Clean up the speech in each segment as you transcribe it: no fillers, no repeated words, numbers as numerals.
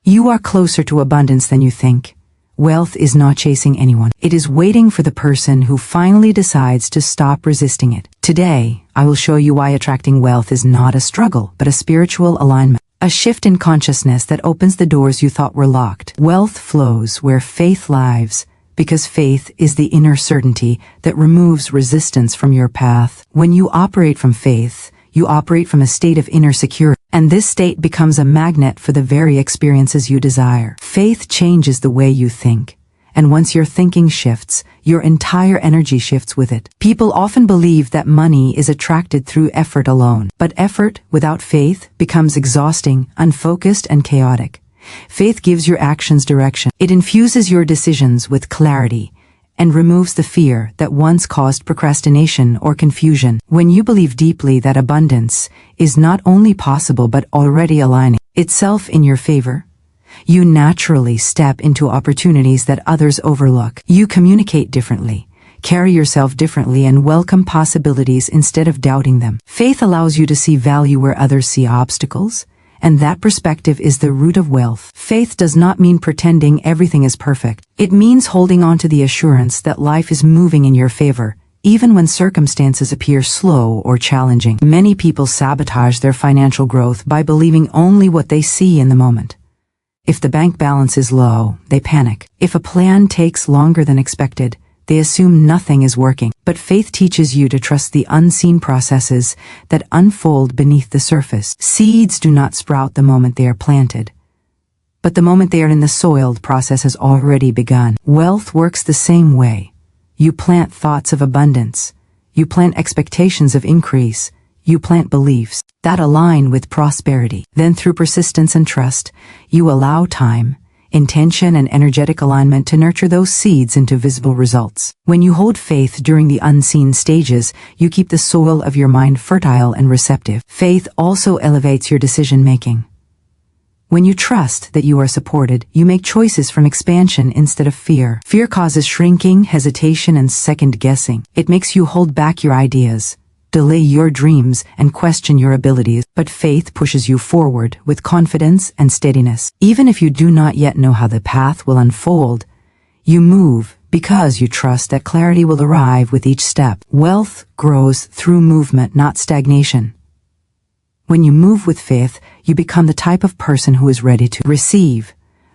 You are closer to abundance than you think. Wealth is not chasing anyone. It is waiting for the person who finally decides to stop resisting it. Today, I will show you why attracting wealth is not a struggle, but a spiritual alignment. A shift in consciousness that opens the doors you thought were locked. Wealth flows where faith lives, because faith is the inner certainty that removes resistance from your path. When you operate from faith, you operate from a state of inner security, and this state becomes a magnet for the very experiences you desire. Faith changes the way you think, and once your thinking shifts, your entire energy shifts with it. People often believe that money is attracted through effort alone, but effort without faith becomes exhausting, unfocused, and chaotic. Faith gives your actions direction. It infuses your decisions with clarity and removes the fear that once caused procrastination or confusion. When you believe deeply that abundance is not only possible but already aligning itself in your favor, you naturally step into opportunities that others overlook. You communicate differently, carry yourself differently, and welcome possibilities instead of doubting them. Faith allows you to see value where others see obstacles, and that perspective is the root of wealth. Faith does not mean pretending everything is perfect. It means holding on to the assurance that life is moving in your favor, even when circumstances appear slow or challenging. Many people sabotage their financial growth by believing only what they see in the moment. If the bank balance is low, they panic. If a plan takes longer than expected, they assume nothing is working. But faith teaches you to trust the unseen processes that unfold beneath the surface. Seeds do not sprout the moment they are planted, but the moment they are in the soil, the process has already begun. Wealth works the same way. You plant thoughts of abundance. You plant expectations of increase. You plant beliefs that align with prosperity. Then through persistence and trust, you allow time, intention, and energetic alignment to nurture those seeds into visible results. When you hold faith during the unseen stages, you keep the soil of your mind fertile and receptive. Faith also elevates your decision-making. When you trust that you are supported, you make choices from expansion instead of fear. Fear causes shrinking, hesitation, and second-guessing. It makes you hold back your ideas, delay your dreams, and question your abilities. But faith pushes you forward with confidence and steadiness. Even if you do not yet know how the path will unfold, you move because you trust that clarity will arrive with each step. Wealth grows through movement, not stagnation. When you move with faith, you become the type of person who is ready to receive,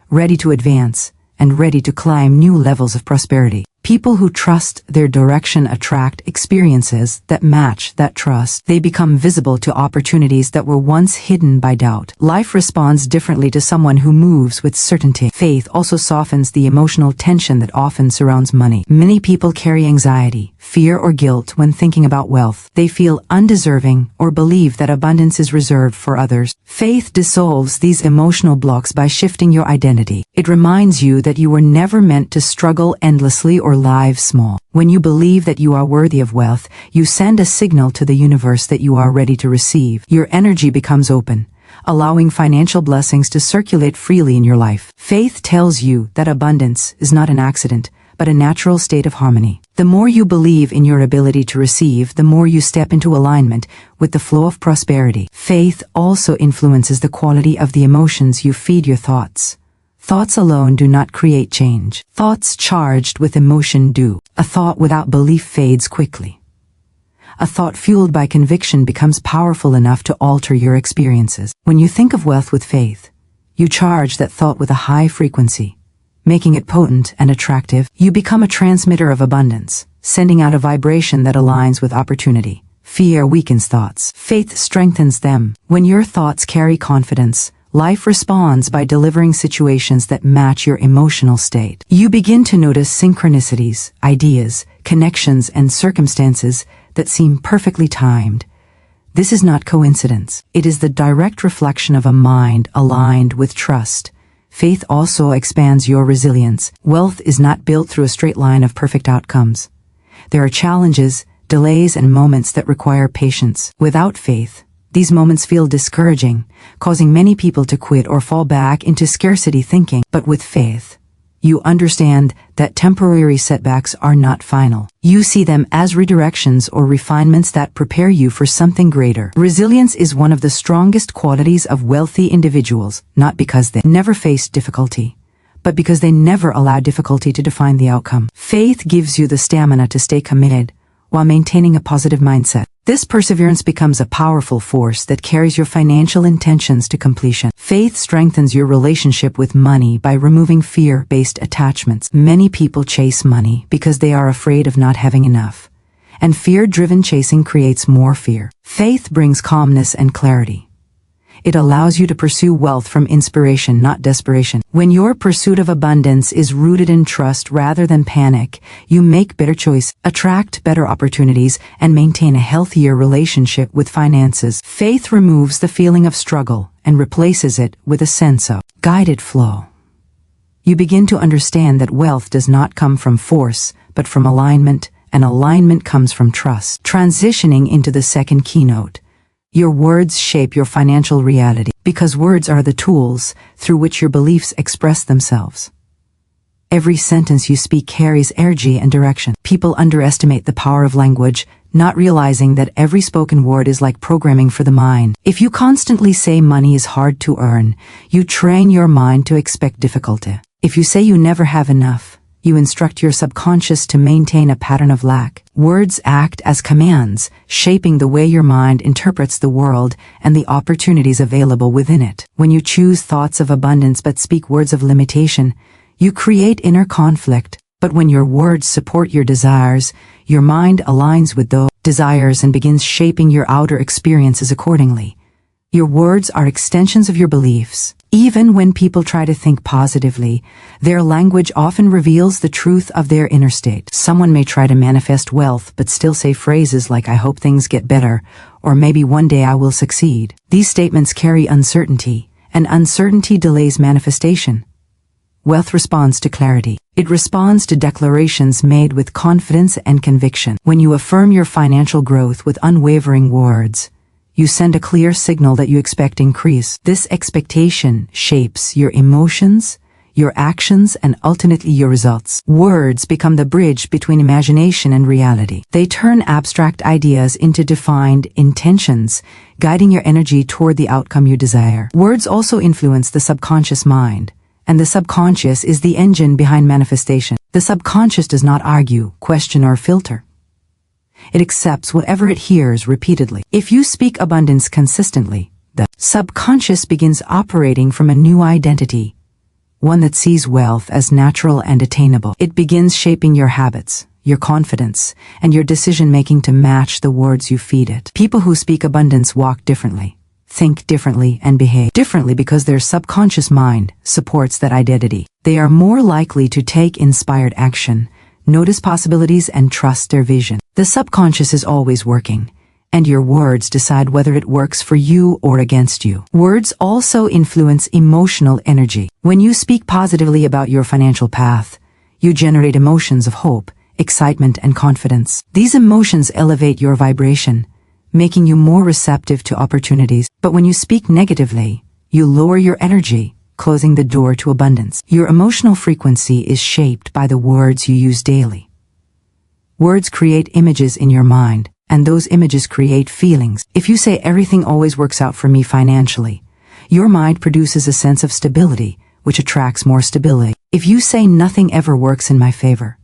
ready to advance, and ready to climb new levels of prosperity. People who trust their direction attract experiences that match that trust. They become visible to opportunities that were once hidden by doubt. Life responds differently to someone who moves with certainty. Faith also softens the emotional tension that often surrounds money. Many people carry anxiety, fear, or guilt when thinking about wealth. They feel undeserving or believe that abundance is reserved for others. Faith dissolves these emotional blocks by shifting your identity. It reminds you that you were never meant to struggle endlessly or live small. When you believe that you are worthy of wealth, you send a signal to the universe that you are ready to receive. Your energy becomes open, allowing financial blessings to circulate freely in your life. Faith tells you that abundance is not an accident, but a natural state of harmony. The more you believe in your ability to receive, the more you step into alignment with the flow of prosperity. Faith also influences the quality of the emotions you feed your thoughts. Thoughts alone do not create change. Thoughts charged with emotion do. A thought without belief fades quickly. A thought fueled by conviction becomes powerful enough to alter your experiences. When you think of wealth with faith, you charge that thought with a high frequency, making it potent and attractive. You become a transmitter of abundance, sending out a vibration that aligns with opportunity. Fear weakens thoughts. Faith strengthens them. When your thoughts carry confidence, life responds by delivering situations that match your emotional state. You begin to notice synchronicities, ideas, connections, and circumstances that seem perfectly timed. This is not coincidence. It is the direct reflection of a mind aligned with trust. Faith also expands your resilience. Wealth is not built through a straight line of perfect outcomes. There are challenges, delays, and moments that require patience. Without faith, these moments feel discouraging, causing many people to quit or fall back into scarcity thinking. But with faith, You understand that temporary setbacks are not final. You see them as redirections or refinements that prepare you for something greater. Resilience is one of the strongest qualities of wealthy individuals, not because they never faced difficulty, but because they never allow difficulty to define the outcome. Faith gives you the stamina to stay committed while maintaining a positive mindset. This perseverance becomes a powerful force that carries your financial intentions to completion. Faith strengthens your relationship with money by removing fear-based attachments. Many people chase money because they are afraid of not having enough, and fear-driven chasing creates more fear. Faith brings calmness and clarity. It allows you to pursue wealth from inspiration, not desperation. When your pursuit of abundance is rooted in trust rather than panic, you make better choices, attract better opportunities, and maintain a healthier relationship with finances. Faith removes the feeling of struggle and replaces it with a sense of guided flow. You begin to understand that wealth does not come from force, but from alignment, and alignment comes from trust. Transitioning into the second keynote. Your words shape your financial reality, because words are the tools through which your beliefs express themselves. Every sentence you speak carries energy and direction. People underestimate the power of language, not realizing that every spoken word is like programming for the mind. If you constantly say money is hard to earn, you train your mind to expect difficulty. If you say you never have enough, you instruct your subconscious to maintain a pattern of lack. Words act as commands, shaping the way your mind interprets the world and the opportunities available within it. When you choose thoughts of abundance but speak words of limitation, you create inner conflict. But when your words support your desires, your mind aligns with those desires and begins shaping your outer experiences accordingly. Your words are extensions of your beliefs. Even when people try to think positively, their language often reveals the truth of their inner state. Someone may try to manifest wealth but still say phrases like "I hope things get better," or "maybe one day I will succeed." These statements carry uncertainty, and uncertainty delays manifestation. Wealth responds to clarity. It responds to declarations made with confidence and conviction. When you affirm your financial growth with unwavering words, you send a clear signal that you expect increase. This expectation shapes your emotions, your actions, and ultimately your results. Words become the bridge between imagination and reality. They turn abstract ideas into defined intentions, guiding your energy toward the outcome you desire. Words also influence the subconscious mind, and the subconscious is the engine behind manifestation. The subconscious does not argue, question, or filter. It accepts whatever it hears repeatedly. If you speak abundance consistently, the subconscious begins operating from a new identity, one that sees wealth as natural and attainable. It begins shaping your habits, your confidence, and your decision-making to match the words you feed it. People who speak abundance walk differently, think differently, and behave differently because their subconscious mind supports that identity. They are more likely to take inspired action, notice possibilities, and trust their vision. The subconscious is always working, and your words decide whether it works for you or against you. Words also influence emotional energy. When you speak positively about your financial path, you generate emotions of hope, excitement, and confidence. These emotions elevate your vibration, making you more receptive to opportunities. But when you speak negatively, you lower your energy, closing the door to abundance. Your emotional frequency is shaped by the words you use daily. Words create images in your mind, and those images create feelings. If you say everything always works out for me financially, your mind produces a sense of stability, which attracts more stability. If you say nothing ever works in my favor,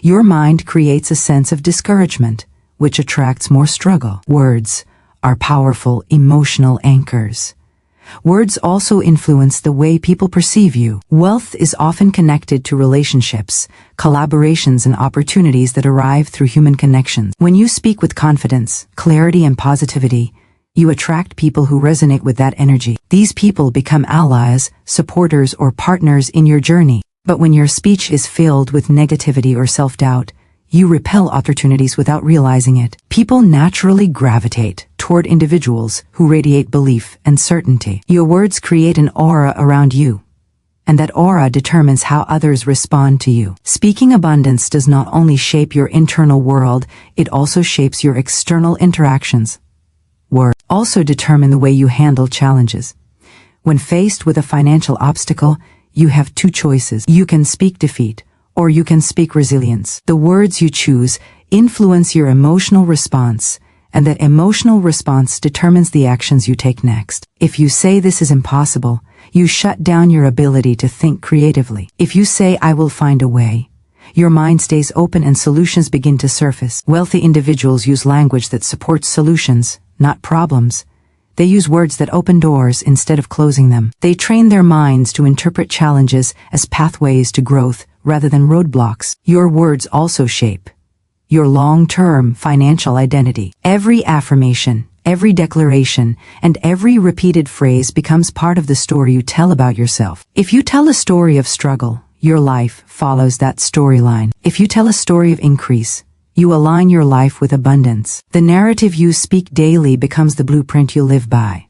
your mind creates a sense of discouragement, which attracts more struggle. Words are powerful emotional anchors. Words also influence the way people perceive you. Wealth is often connected to relationships, collaborations, and opportunities that arrive through human connections. When you speak with confidence, clarity, and positivity, you attract people who resonate with that energy. These people become allies, supporters, or partners in your journey. But when your speech is filled with negativity or self-doubt, you repel opportunities without realizing it. People naturally gravitate toward individuals who radiate belief and certainty. Your words create an aura around you, and that aura determines how others respond to you. Speaking abundance does not only shape your internal world, it also shapes your external interactions. Words also determine the way you handle challenges. When faced with a financial obstacle, you have two choices. You can speak defeat, or you can speak resilience. The words you choose influence your emotional response, and that emotional response determines the actions you take next. If you say this is impossible, you shut down your ability to think creatively. If you say I will find a way, your mind stays open and solutions begin to surface. Wealthy individuals use language that supports solutions, not problems. They use words that open doors instead of closing them. They train their minds to interpret challenges as pathways to growth rather than roadblocks. Your words also shape your long-term financial identity. Every affirmation, every declaration, and every repeated phrase becomes part of the story you tell about yourself. If you tell a story of struggle, your life follows that storyline. If you tell a story of increase, you align your life with abundance. The narrative you speak daily becomes the blueprint you live by.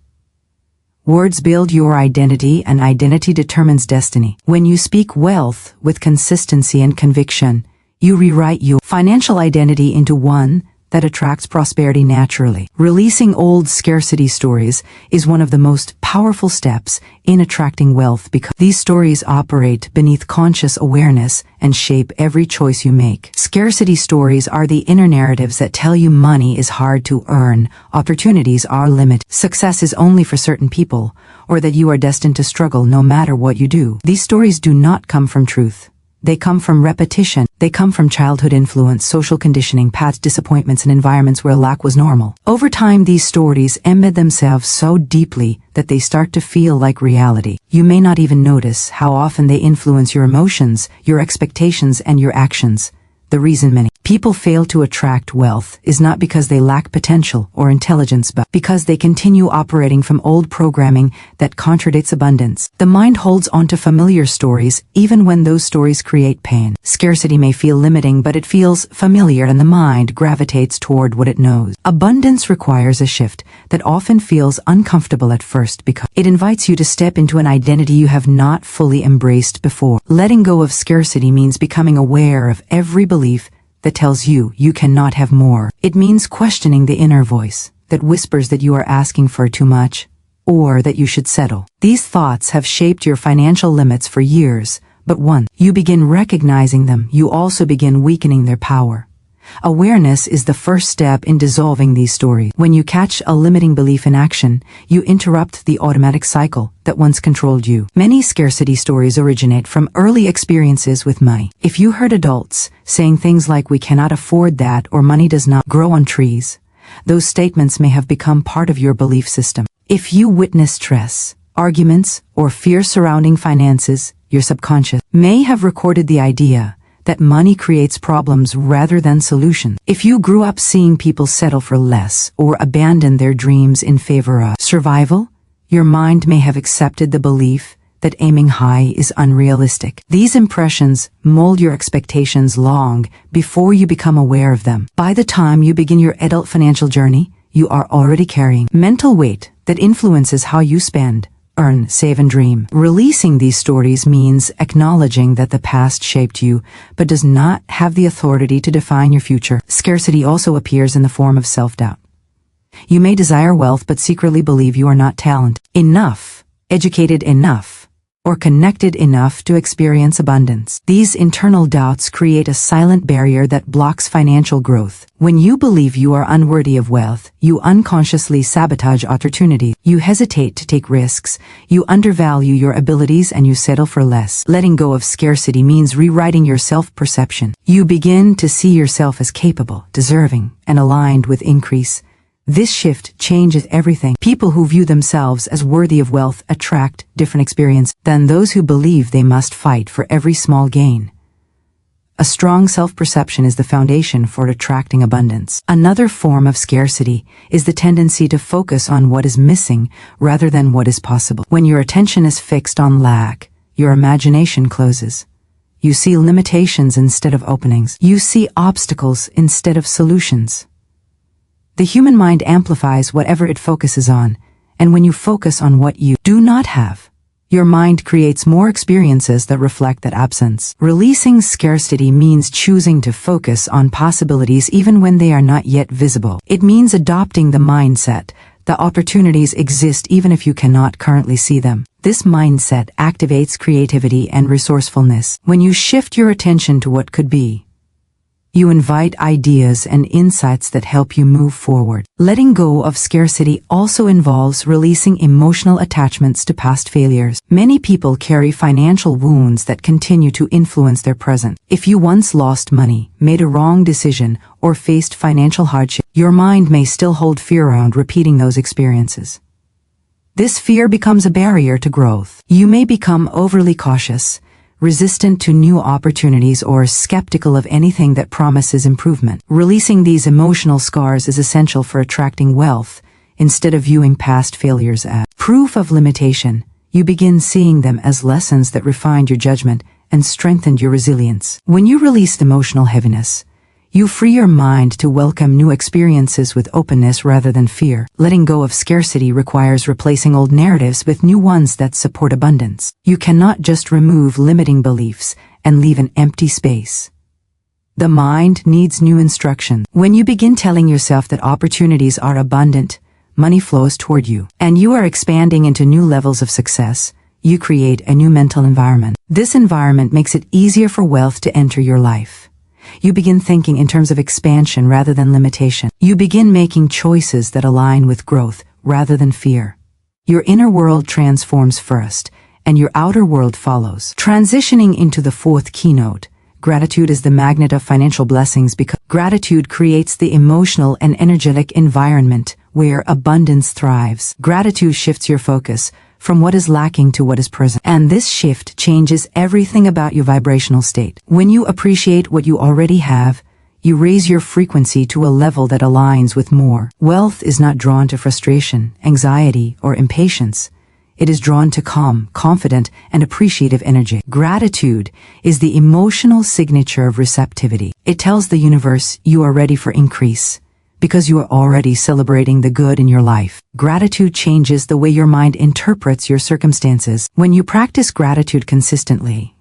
Words build your identity, and identity determines destiny. When you speak wealth with consistency and conviction, you rewrite your financial identity into one that attracts prosperity naturally. Releasing old scarcity stories is one of the most powerful steps in attracting wealth because these stories operate beneath conscious awareness and shape every choice you make. Scarcity stories are the inner narratives that tell you money is hard to earn, opportunities are limited, success is only for certain people, or that you are destined to struggle no matter what you do. These stories do not come from truth. They come from repetition. They come from childhood influence, social conditioning, past disappointments, and environments where lack was normal. Over time, these stories embed themselves so deeply that they start to feel like reality. You may not even notice how often they influence your emotions, your expectations, and your actions. The reason many people fail to attract wealth is not because they lack potential or intelligence, but because they continue operating from old programming that contradicts abundance. The mind holds onto familiar stories even when those stories create pain. Scarcity may feel limiting, but it feels familiar, and the mind gravitates toward what it knows. Abundance requires a shift that often feels uncomfortable at first because it invites you to step into an identity you have not fully embraced before. Letting go of scarcity means becoming aware of every belief that tells you you cannot have more. It means questioning the inner voice that whispers that you are asking for too much or that you should settle. These thoughts have shaped your financial limits for years, but once you begin recognizing them, you also begin weakening their power. Awareness is the first step in dissolving these stories. When you catch a limiting belief in action, you interrupt the automatic cycle that once controlled you. Many scarcity stories originate from early experiences with money. If you heard adults saying things like "we cannot afford that" or "money does not grow on trees," those statements may have become part of your belief system. If you witness stress, arguments, or fear surrounding finances, your subconscious may have recorded the idea that money creates problems rather than solutions. If you grew up seeing people settle for less or abandon their dreams in favor of survival, your mind may have accepted the belief that aiming high is unrealistic. These impressions mold your expectations long before you become aware of them. By the time you begin your adult financial journey, you are already carrying mental weight that influences how you spend, earn, save, and dream. Releasing these stories means acknowledging that the past shaped you, but does not have the authority to define your future. Scarcity also appears in the form of self-doubt. You may desire wealth but secretly believe you are not talented enough, educated enough, or connected enough to experience abundance. These internal doubts create a silent barrier that blocks financial growth. When you believe you are unworthy of wealth, you unconsciously sabotage opportunity. You hesitate to take risks, you undervalue your abilities, and you settle for less. Letting go of scarcity means rewriting your self-perception. You begin to see yourself as capable, deserving, and aligned with increase. This shift changes everything. People who view themselves as worthy of wealth attract different experience than those who believe they must fight for every small gain. A strong self-perception is the foundation for attracting abundance. Another form of scarcity is the tendency to focus on what is missing rather than what is possible. When your attention is fixed on lack, your imagination closes. You see limitations instead of openings. You see obstacles instead of solutions. The human mind amplifies whatever it focuses on, and when you focus on what you do not have, your mind creates more experiences that reflect that absence. Releasing scarcity means choosing to focus on possibilities even when they are not yet visible. It means adopting the mindset that opportunities exist even if you cannot currently see them. This mindset activates creativity and resourcefulness. When you shift your attention to what could be, you invite ideas and insights that help you move forward. Letting go of scarcity also involves releasing emotional attachments to past failures. Many people carry financial wounds that continue to influence their present. If you once lost money, made a wrong decision, or faced financial hardship, your mind may still hold fear around repeating those experiences. This fear becomes a barrier to growth. You may become overly cautious, resistant to new opportunities, or skeptical of anything that promises improvement. Releasing these emotional scars is essential for attracting wealth. Instead of viewing past failures as proof of limitation, you begin seeing them as lessons that refined your judgment and strengthened your resilience. When you release emotional heaviness, you free your mind to welcome new experiences with openness rather than fear. Letting go of scarcity requires replacing old narratives with new ones that support abundance. You cannot just remove limiting beliefs and leave an empty space. The mind needs new instruction. When you begin telling yourself that opportunities are abundant, money flows toward you, and you are expanding into new levels of success, you create a new mental environment. This environment makes it easier for wealth to enter your life. You begin thinking in terms of expansion rather than limitation. You begin making choices that align with growth rather than fear. Your inner world transforms first, and your outer world follows. Transitioning into the fourth keynote, gratitude is the magnet of financial blessings because gratitude creates the emotional and energetic environment where abundance thrives. Gratitude shifts your focus from what is lacking to what is present. And this shift changes everything about your vibrational state. When you appreciate what you already have, you raise your frequency to a level that aligns with more. Wealth is not drawn to frustration, anxiety, or impatience. It is drawn to calm, confident, and appreciative energy. Gratitude is the emotional signature of receptivity. It tells the universe you are ready for increase, because you are already celebrating the good in your life. Gratitude changes the way your mind interprets your circumstances. When you practice gratitude consistently,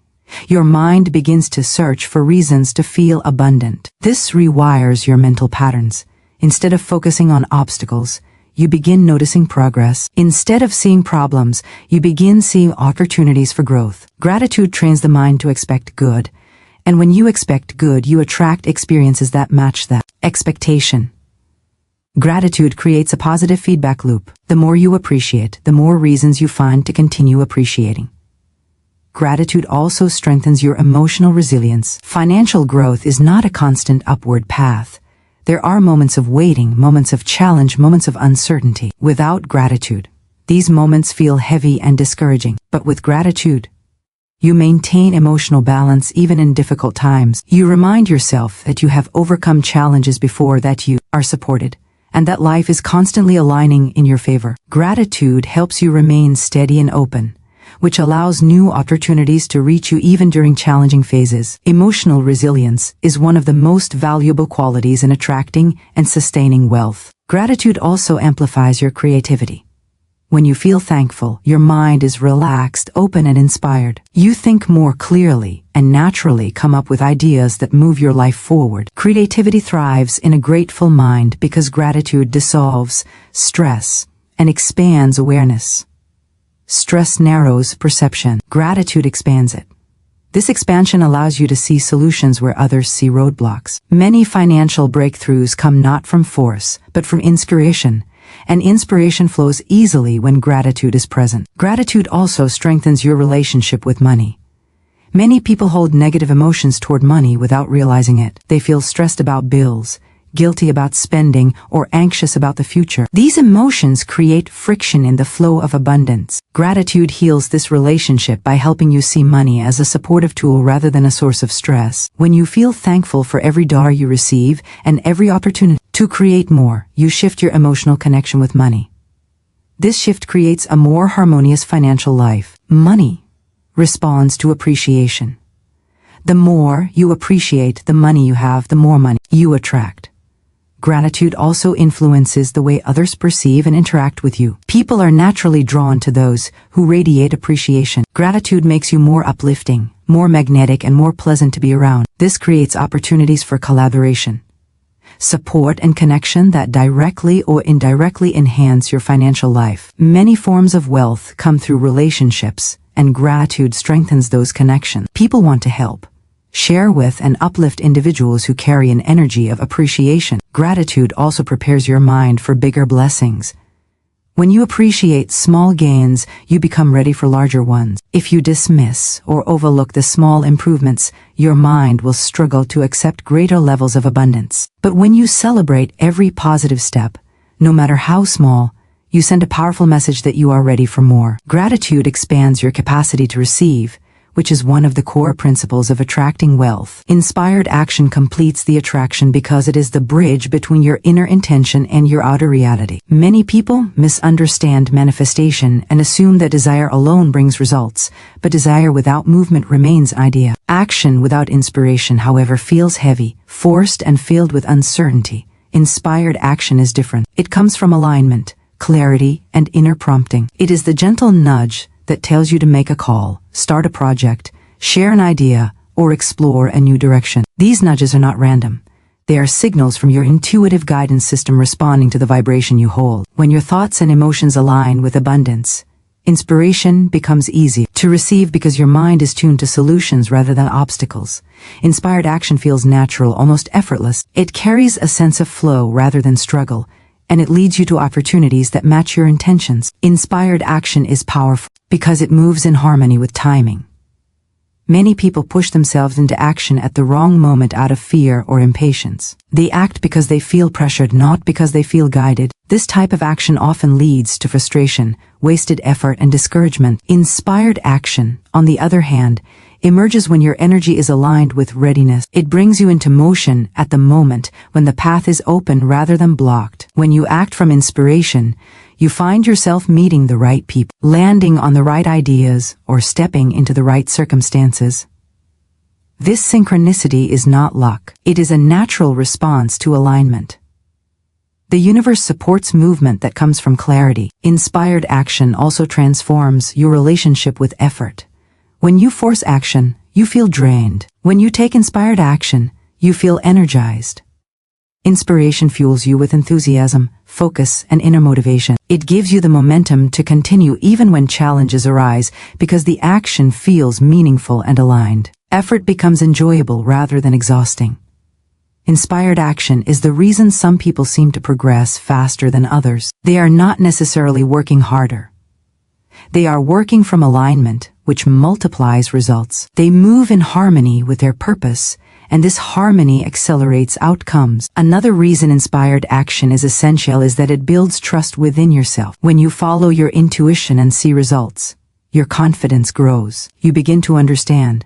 your mind begins to search for reasons to feel abundant. This rewires your mental patterns. Instead of focusing on obstacles, you begin noticing progress. Instead of seeing problems, you begin seeing opportunities for growth. Gratitude trains the mind to expect good, and when you expect good, you attract experiences that match that expectation. Gratitude creates a positive feedback loop. The more you appreciate, the more reasons you find to continue appreciating. Gratitude also strengthens your emotional resilience. Financial growth is not a constant upward path. There are moments of waiting, moments of challenge, moments of uncertainty. Without gratitude, these moments feel heavy and discouraging. But with gratitude, you maintain emotional balance even in difficult times. You remind yourself that you have overcome challenges before, that you are supported, and that life is constantly aligning in your favor. Gratitude helps you remain steady and open, which allows new opportunities to reach you even during challenging phases. Emotional resilience is one of the most valuable qualities in attracting and sustaining wealth. Gratitude also amplifies your creativity. When you feel thankful, your mind is relaxed, open, and inspired. You think more clearly and naturally come up with ideas that move your life forward. Creativity thrives in a grateful mind because gratitude dissolves stress and expands awareness. Stress narrows perception. Gratitude expands it. This expansion allows you to see solutions where others see roadblocks. Many financial breakthroughs come not from force, but from inspiration. And inspiration flows easily when gratitude is present. Gratitude also strengthens your relationship with money. Many people hold negative emotions toward money without realizing it. They feel stressed about bills, guilty about spending, or anxious about the future. These emotions create friction in the flow of abundance. Gratitude heals this relationship by helping you see money as a supportive tool rather than a source of stress. When you feel thankful for every dollar you receive and every opportunity to create more, you shift your emotional connection with money. This shift creates a more harmonious financial life. Money responds to appreciation. The more you appreciate the money you have, the more money you attract. Gratitude also influences the way others perceive and interact with you. People are naturally drawn to those who radiate appreciation. Gratitude makes you more uplifting, more magnetic, and more pleasant to be around. This creates opportunities for collaboration. support and connection that directly or indirectly enhance your financial life. Many forms of wealth come through relationships, and gratitude strengthens those connections. People want to help, share with, and uplift individuals who carry an energy of appreciation. Gratitude also prepares your mind for bigger blessings. When you appreciate small gains, you become ready for larger ones. If you dismiss or overlook the small improvements, your mind will struggle to accept greater levels of abundance. But when you celebrate every positive step, no matter how small, you send a powerful message that you are ready for more. Gratitude expands your capacity to receive, which is one of the core principles of attracting wealth. Inspired action completes the attraction because it is the bridge between your inner intention and your outer reality. Many people misunderstand manifestation and assume that desire alone brings results, but desire without movement remains an idea. Action without inspiration, however, feels heavy, forced, and filled with uncertainty. Inspired action is different. It comes from alignment, clarity, and inner prompting. It is the gentle nudge that tells you to make a call, start a project, share an idea, or explore a new direction. These nudges are not random. They are signals from your intuitive guidance system responding to the vibration you hold. When your thoughts and emotions align with abundance, inspiration becomes easy to receive because your mind is tuned to solutions rather than obstacles. Inspired action feels natural, almost effortless. It carries a sense of flow rather than struggle, and it leads you to opportunities that match your intentions. Inspired action is powerful because it moves in harmony with timing. Many people push themselves into action at the wrong moment out of fear or impatience. They act because they feel pressured, not because they feel guided. This type of action often leads to frustration, wasted effort, and discouragement. Inspired action, on the other hand, emerges when your energy is aligned with readiness. It brings you into motion at the moment when the path is open rather than blocked. When you act from inspiration, you find yourself meeting the right people, landing on the right ideas, or stepping into the right circumstances. This synchronicity is not luck. It is a natural response to alignment. The universe supports movement that comes from clarity. Inspired action also transforms your relationship with effort. When you force action, you feel drained. When you take inspired action, you feel energized. Inspiration fuels you with enthusiasm, focus, and inner motivation. It gives you the momentum to continue even when challenges arise because the action feels meaningful and aligned. Effort becomes enjoyable rather than exhausting. Inspired action is the reason some people seem to progress faster than others. They are not necessarily working harder. They are working from alignment, which multiplies results. They move in harmony with their purpose, and this harmony accelerates outcomes. Another reason inspired action is essential is that it builds trust within yourself. When you follow your intuition and see results, your confidence grows. You begin to understand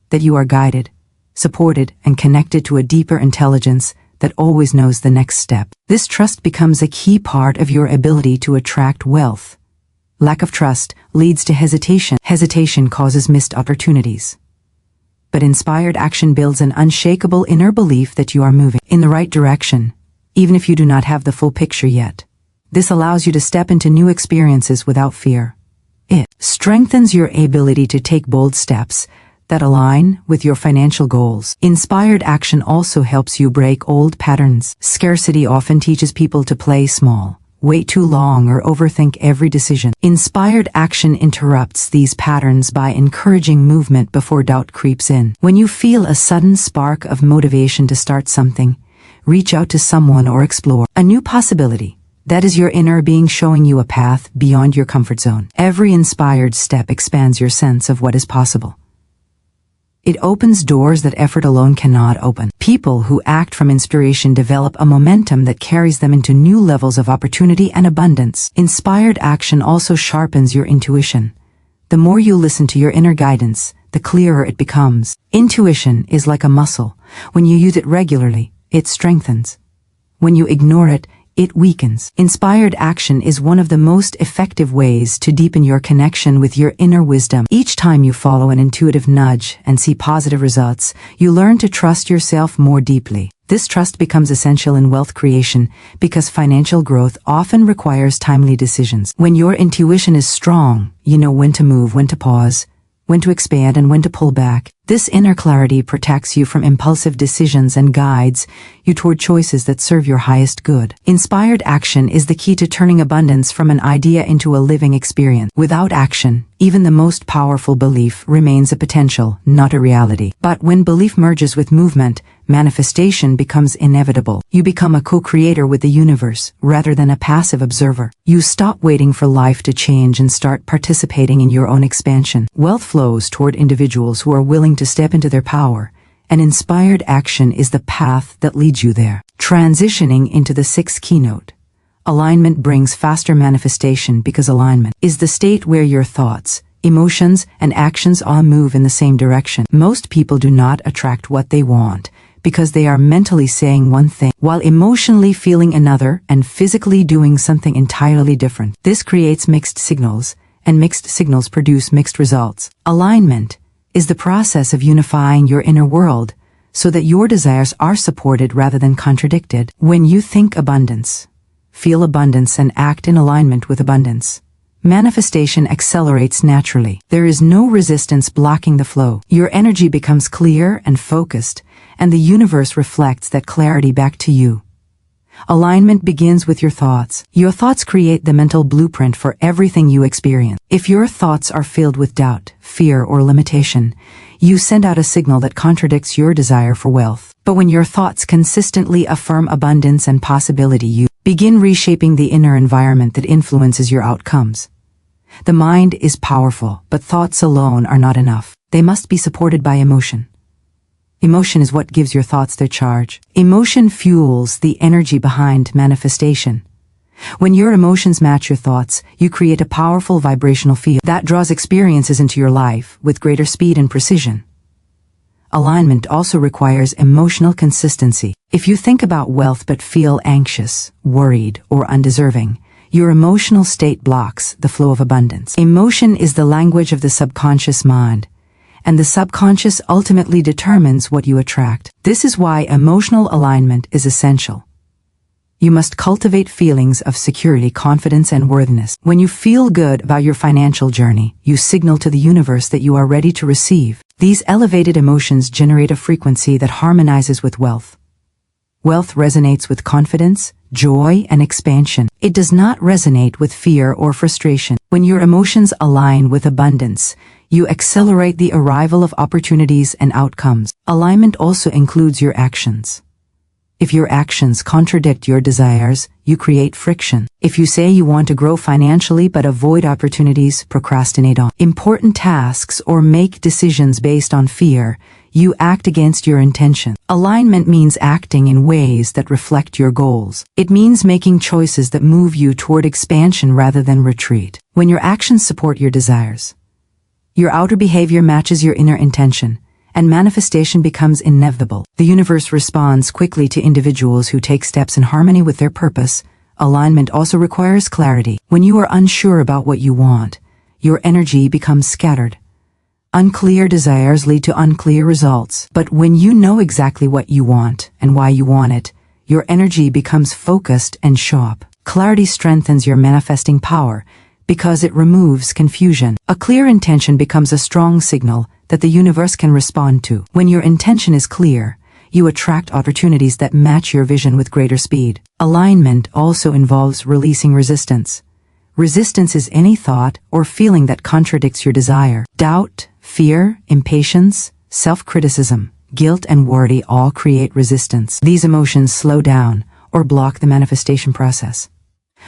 that you are guided, supported, and connected to a deeper intelligence that always knows the next step. This trust becomes a key part of your ability to attract wealth. Lack of trust leads to hesitation. Hesitation causes missed opportunities. But inspired action builds an unshakable inner belief that you are moving in the right direction, even if you do not have the full picture yet. This allows you to step into new experiences without fear. It strengthens your ability to take bold steps that align with your financial goals. Inspired action also helps you break old patterns. Scarcity often teaches people to play small, wait too long, or overthink every decision. Inspired action interrupts these patterns by encouraging movement before doubt creeps in. When you feel a sudden spark of motivation to start something, reach out to someone or explore a new possibility. That is your inner being showing you a path beyond your comfort zone. Every inspired step expands your sense of what is possible. It opens doors that effort alone cannot open. People who act from inspiration develop a momentum that carries them into new levels of opportunity and abundance. Inspired action also sharpens your intuition. The more you listen to your inner guidance, the clearer it becomes. Intuition is like a muscle. When you use it regularly, it strengthens. When you ignore it, it weakens. Inspired action is one of the most effective ways to deepen your connection with your inner wisdom. Each time you follow an intuitive nudge and see positive results, you learn to trust yourself more deeply. This trust becomes essential in wealth creation because financial growth often requires timely decisions. When your intuition is strong, you know when to move, when to pause, when to expand, and when to pull back. This inner clarity protects you from impulsive decisions and guides you toward choices that serve your highest good. Inspired action is the key to turning abundance from an idea into a living experience. Without action, even the most powerful belief remains a potential, not a reality. But when belief merges with movement, manifestation becomes inevitable. You become a co-creator with the universe, rather than a passive observer. You stop waiting for life to change and start participating in your own expansion. Wealth flows toward individuals who are willing to step into their power, and inspired action is the path that leads you there. Transitioning into the sixth keynote. Alignment brings faster manifestation because alignment is the state where your thoughts, emotions, and actions all move in the same direction. Most people do not attract what they want because they are mentally saying one thing while emotionally feeling another and physically doing something entirely different. This creates mixed signals, and mixed signals produce mixed results. Alignment is the process of unifying your inner world so that your desires are supported rather than contradicted. When you think abundance, feel abundance, and act in alignment with abundance, manifestation accelerates naturally. There is no resistance blocking the flow. Your energy becomes clear and focused, and the universe reflects that clarity back to you. Alignment begins with your thoughts. Your thoughts create the mental blueprint for everything you experience. If your thoughts are filled with doubt, fear, or limitation, you send out a signal that contradicts your desire for wealth. But when your thoughts consistently affirm abundance and possibility, you begin reshaping the inner environment that influences your outcomes. The mind is powerful, but thoughts alone are not enough. They must be supported by emotion. Emotion is what gives your thoughts their charge. Emotion fuels the energy behind manifestation. When your emotions match your thoughts, you create a powerful vibrational field that draws experiences into your life with greater speed and precision. Alignment also requires emotional consistency. If you think about wealth but feel anxious, worried, or undeserving, your emotional state blocks the flow of abundance. Emotion is the language of the subconscious mind, and the subconscious ultimately determines what you attract. This is why emotional alignment is essential. You must cultivate feelings of security, confidence, and worthiness. When you feel good about your financial journey, you signal to the universe that you are ready to receive. These elevated emotions generate a frequency that harmonizes with wealth. Wealth resonates with confidence, joy, and expansion. It does not resonate with fear or frustration. When your emotions align with abundance, you accelerate the arrival of opportunities and outcomes. Alignment also includes your actions. If your actions contradict your desires, you create friction. If you say you want to grow financially but avoid opportunities, procrastinate on important tasks, or make decisions based on fear, you act against your intention. Alignment means acting in ways that reflect your goals. It means making choices that move you toward expansion rather than retreat. When your actions support your desires, your outer behavior matches your inner intention, and manifestation becomes inevitable. The universe responds quickly to individuals who take steps in harmony with their purpose. Alignment also requires clarity. When you are unsure about what you want, your energy becomes scattered. Unclear desires lead to unclear results. But when you know exactly what you want and why you want it, your energy becomes focused and sharp. Clarity strengthens your manifesting power because it removes confusion. A clear intention becomes a strong signal that the universe can respond to. When your intention is clear, you attract opportunities that match your vision with greater speed. Alignment also involves releasing resistance. Resistance is any thought or feeling that contradicts your desire. Doubt, fear, impatience, self-criticism, guilt, and worry all create resistance. These emotions slow down or block the manifestation process.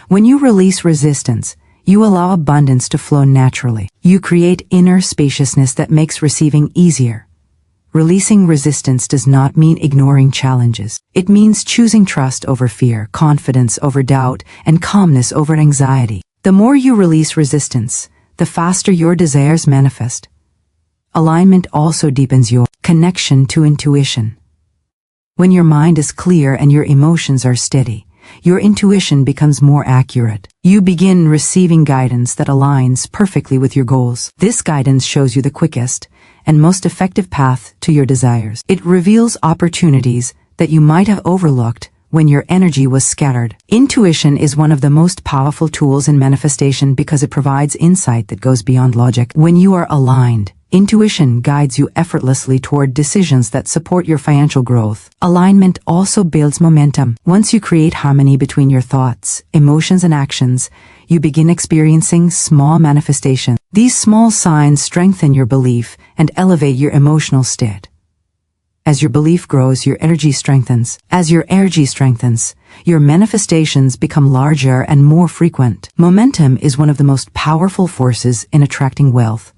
When you release resistance, you allow abundance to flow naturally. You create inner spaciousness that makes receiving easier. Releasing resistance does not mean ignoring challenges. It means choosing trust over fear, confidence over doubt, and calmness over anxiety. The more you release resistance, the faster your desires manifest. Alignment also deepens your connection to intuition. When your mind is clear and your emotions are steady, your intuition becomes more accurate. You begin receiving guidance that aligns perfectly with your goals. This guidance shows you the quickest and most effective path to your desires. It reveals opportunities that you might have overlooked when your energy was scattered. Intuition is one of the most powerful tools in manifestation because it provides insight that goes beyond logic. When you are aligned, Intuition guides you effortlessly toward decisions that support your financial growth. Alignment also builds momentum. Once you create harmony between your thoughts, emotions, and actions, you begin experiencing small manifestations. These small signs strengthen your belief and elevate your emotional state. As your belief grows, your energy strengthens. As your energy strengthens, your manifestations become larger and more frequent. Momentum is one of the most powerful forces in attracting wealth.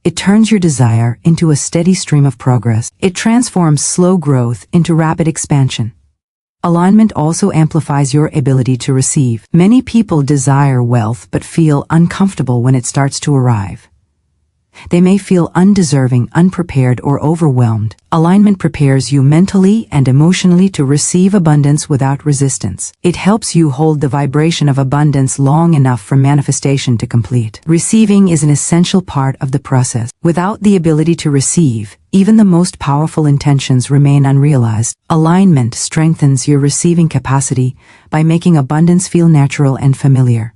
It turns your desire into a steady stream of progress. It transforms slow growth into rapid expansion. Alignment also amplifies your ability to receive. Many people desire wealth but feel uncomfortable when it starts to arrive. They may feel undeserving, unprepared, or overwhelmed. Alignment prepares you mentally and emotionally to receive abundance without resistance. It helps you hold the vibration of abundance long enough for manifestation to complete. Receiving is an essential part of the process. Without the ability to receive, even the most powerful intentions remain unrealized. Alignment strengthens your receiving capacity by making abundance feel natural and familiar.